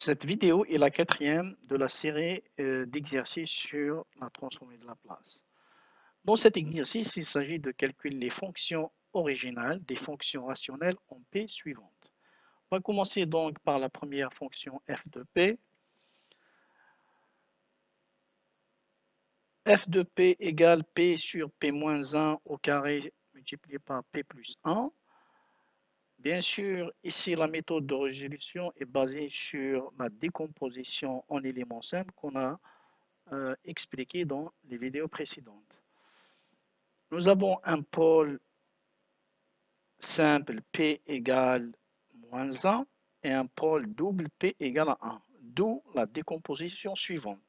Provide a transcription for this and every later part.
Cette vidéo est la quatrième de la série d'exercices sur la transformée de Laplace. Dans cet exercice, il s'agit de calculer les fonctions originales des fonctions rationnelles en P suivantes. On va commencer donc par la première fonction f de P. F de P égale P sur P-1 au carré multiplié par P plus 1. Bien sûr, ici, la méthode de résolution est basée sur la décomposition en éléments simples qu'on a expliqué dans les vidéos précédentes. Nous avons un pôle simple P égale moins 1 et un pôle double P égale à 1, d'où la décomposition suivante.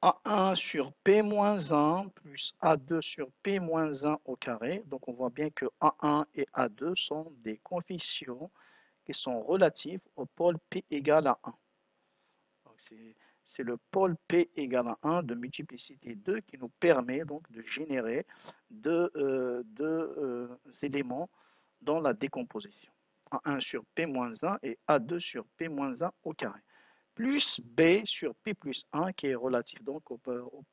A1 sur P moins 1 plus A2 sur P moins 1 au carré. Donc on voit bien que A1 et A2 sont des coefficients qui sont relatifs au pôle P égale à 1. C'est le pôle P égale à 1 de multiplicité 2 qui nous permet donc de générer deux éléments dans la décomposition. A1 sur P-1 et A2 sur P-1 au carré. Plus B sur P plus 1 qui est relatif donc au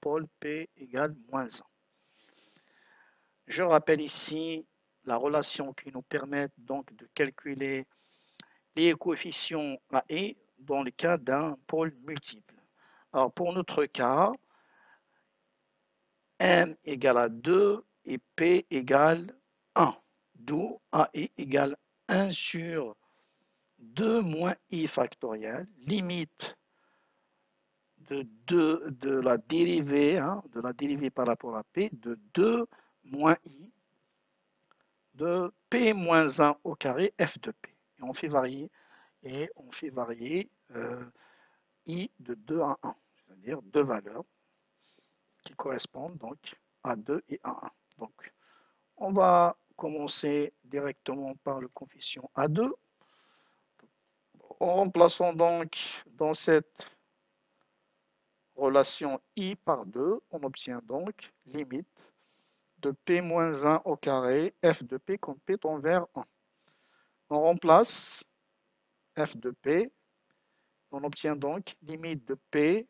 pôle P égale moins 1. Je rappelle ici la relation qui nous permet donc de calculer les coefficients A et dans le cas d'un pôle multiple. Alors pour notre cas, n égale à 2 et p égale 1, d'où A égale 1 sur 2 moins i factoriel, limite de la dérivée, par rapport à p, de 2 moins i de p moins 1 au carré f de p. Et on fait varier, i de 2 à 1, c'est-à-dire deux valeurs qui correspondent donc à 2 et à 1. Donc, on va commencer directement par le coefficient A2. En remplaçant donc dans cette relation i par 2, on obtient donc limite de p moins 1 au carré f de p quand p tend vers 1. On remplace f de p, on obtient donc limite de p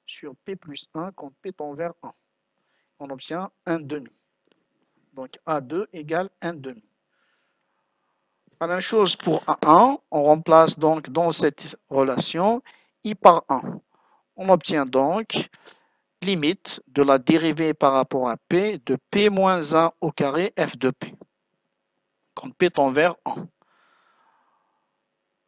sur p plus 1 quand p tend vers 1. On obtient 1 demi. Donc A2 égale 1 demi. La même chose pour A1, on remplace donc dans cette relation i par 1. On obtient donc limite de la dérivée par rapport à p de p moins 1 au carré f de p, quand p tend vers 1.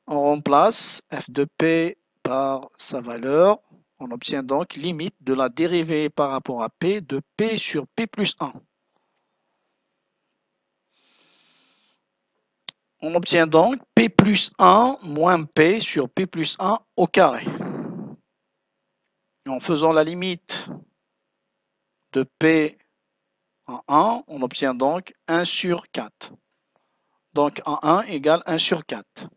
On remplace f de p par sa valeur. On obtient donc limite de la dérivée par rapport à p de p sur p plus 1. On obtient donc p plus 1 moins p sur p plus 1 au carré. Et en faisant la limite de p en 1, on obtient donc 1 sur 4. Donc A1 égale 1 sur 4.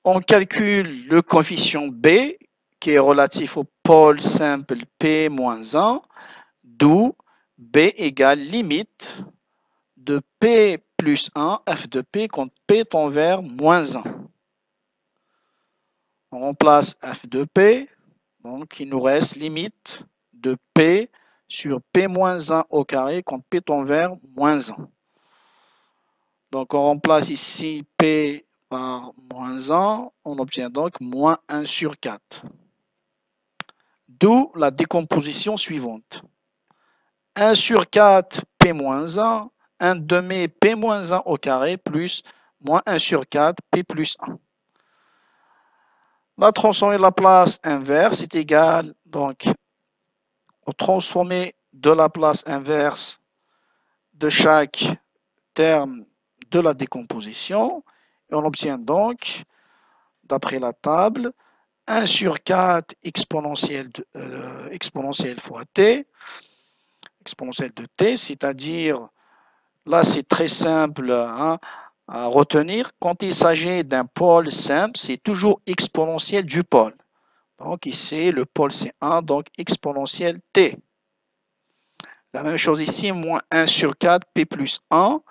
On calcule le coefficient B qui est relatif au pôle simple P moins 1, d'où B égale limite de P plus 1 f de P quand P tend vers moins 1. On remplace f de P, donc il nous reste limite de P sur P moins 1 au carré quand P tend vers moins 1. Donc on remplace ici P par moins 1, on obtient donc moins 1 sur 4. D'où la décomposition suivante. 1 sur 4 P moins 1, 1 demi P moins 1 au carré plus moins 1 sur 4 P plus 1. La transformée de Laplace inverse est égale donc au transformé de Laplace inverse de chaque terme de la décomposition. Et on obtient donc, d'après la table, 1 sur 4 exponentielle fois t, exponentielle de t, c'est-à-dire, là c'est très simple à retenir, quand il s'agit d'un pôle simple, c'est toujours exponentielle du pôle. Donc ici, le pôle c'est 1, donc exponentielle t. La même chose ici, moins 1 sur 4, p plus 1.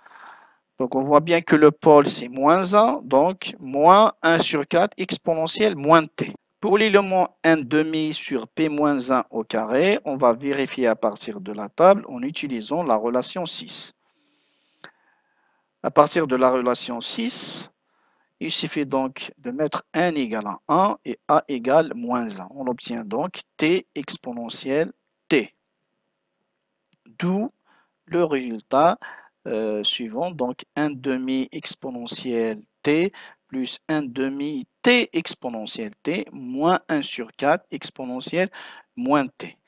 Donc, on voit bien que le pôle, c'est moins 1, donc moins 1 sur 4 exponentielle moins t. Pour l'élément 1 demi sur p moins 1 au carré, on va vérifier à partir de la table en utilisant la relation 6. À partir de la relation 6, il suffit donc de mettre n égale à 1 et a égale moins 1. On obtient donc t exponentielle t. D'où le résultat suivant, donc 1 demi exponentielle t plus 1 demi t exponentielle t moins 1 sur 4 exponentielle moins t.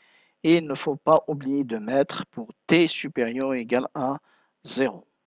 Et il ne faut pas oublier de mettre pour t supérieur ou égal à 0.